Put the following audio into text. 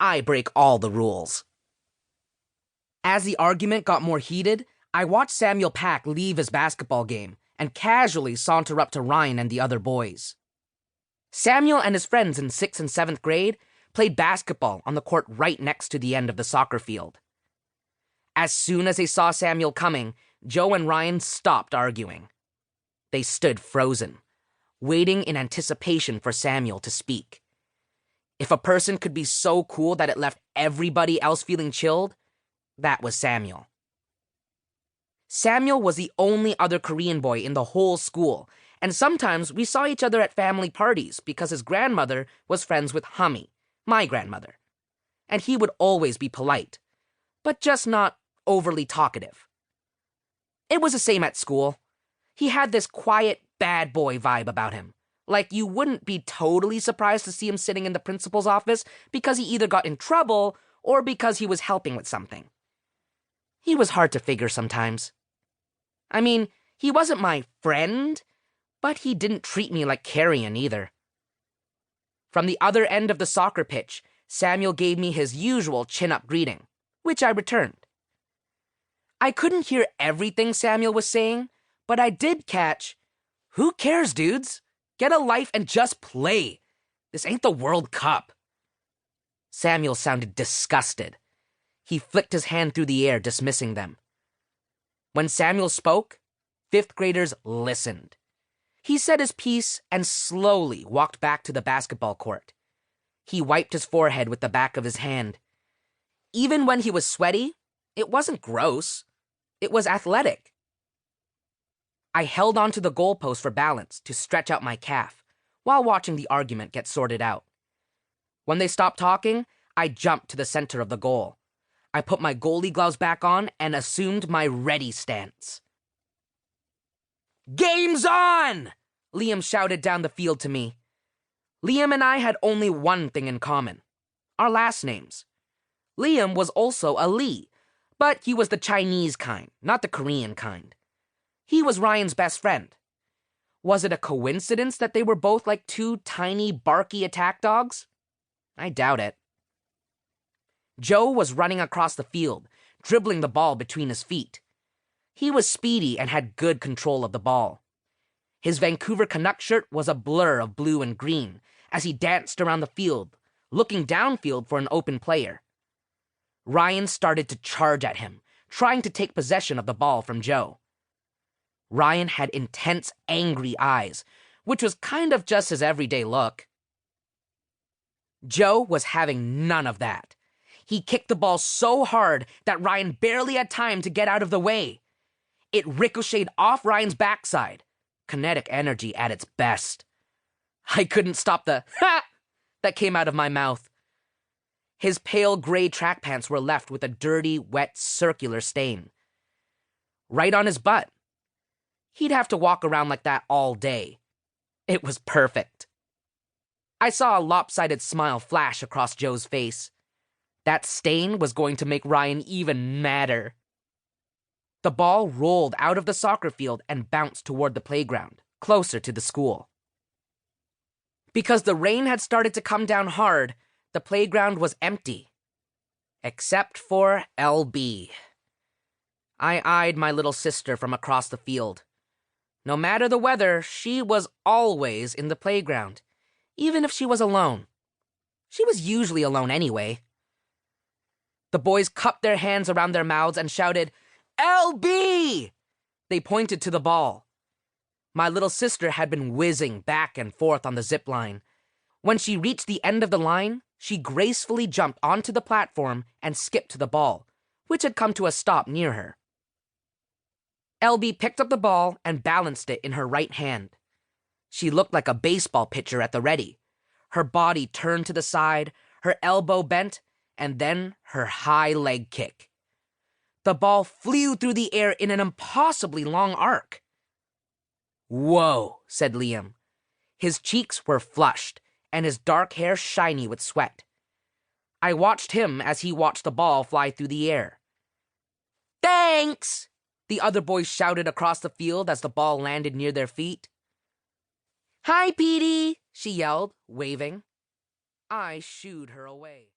I break all the rules. As the argument got more heated, I watched Samuel Pack leave his basketball game and casually saunter up to Ryan and the other boys. Samuel and his friends in 6th and 7th grade played basketball on the court right next to the end of the soccer field. As soon as they saw Samuel coming, Joe and Ryan stopped arguing. They stood frozen, waiting in anticipation for Samuel to speak. If a person could be so cool that it left everybody else feeling chilled, that was Samuel. Samuel was the only other Korean boy in the whole school, and sometimes we saw each other at family parties because his grandmother was friends with Hummy, my grandmother. And he would always be polite, but just not overly talkative. It was the same at school. He had this quiet, bad boy vibe about him. Like you wouldn't be totally surprised to see him sitting in the principal's office because he either got in trouble or because he was helping with something. He was hard to figure sometimes. I mean, he wasn't my friend, but he didn't treat me like carrion either. From the other end of the soccer pitch, Samuel gave me his usual chin-up greeting, which I returned. I couldn't hear everything Samuel was saying, but I did catch, "Who cares, dudes? Get a life and just play. This ain't the World Cup." Samuel sounded disgusted. He flicked his hand through the air, dismissing them. When Samuel spoke, 5th graders listened. He said his piece and slowly walked back to the basketball court. He wiped his forehead with the back of his hand. Even when he was sweaty, it wasn't gross. It was athletic. I held onto the goalpost for balance to stretch out my calf while watching the argument get sorted out. When they stopped talking, I jumped to the center of the goal. I put my goalie gloves back on and assumed my ready stance. "Game's on!" Liam shouted down the field to me. Liam and I had only one thing in common: our last names. Liam was also a Lee, but he was the Chinese kind, not the Korean kind. He was Ryan's best friend. Was it a coincidence that they were both like two tiny, barky attack dogs? I doubt it. Joe was running across the field, dribbling the ball between his feet. He was speedy and had good control of the ball. His Vancouver Canuck shirt was a blur of blue and green as he danced around the field, looking downfield for an open player. Ryan started to charge at him, trying to take possession of the ball from Joe. Ryan had intense, angry eyes, which was kind of just his everyday look. Joe was having none of that. He kicked the ball so hard that Ryan barely had time to get out of the way. It ricocheted off Ryan's backside, kinetic energy at its best. I couldn't stop the "ha!" that came out of my mouth. His pale gray track pants were left with a dirty, wet, circular stain. Right on his butt. He'd have to walk around like that all day. It was perfect. I saw a lopsided smile flash across Joe's face. That stain was going to make Ryan even madder. The ball rolled out of the soccer field and bounced toward the playground, closer to the school. Because the rain had started to come down hard, the playground was empty. Except for LB. I eyed my little sister from across the field. No matter the weather, she was always in the playground, even if she was alone. She was usually alone anyway. The boys cupped their hands around their mouths and shouted, "LB!" They pointed to the ball. My little sister had been whizzing back and forth on the zip line. When she reached the end of the line, she gracefully jumped onto the platform and skipped to the ball, which had come to a stop near her. LB picked up the ball and balanced it in her right hand. She looked like a baseball pitcher at the ready. Her body turned to the side, her elbow bent, and then her high leg kick. The ball flew through the air in an impossibly long arc. "Whoa," said Liam. His cheeks were flushed, and his dark hair shiny with sweat. I watched him as he watched the ball fly through the air. "Thanks!" the other boys shouted across the field as the ball landed near their feet. "Hi, Petey!" she yelled, waving. I shooed her away.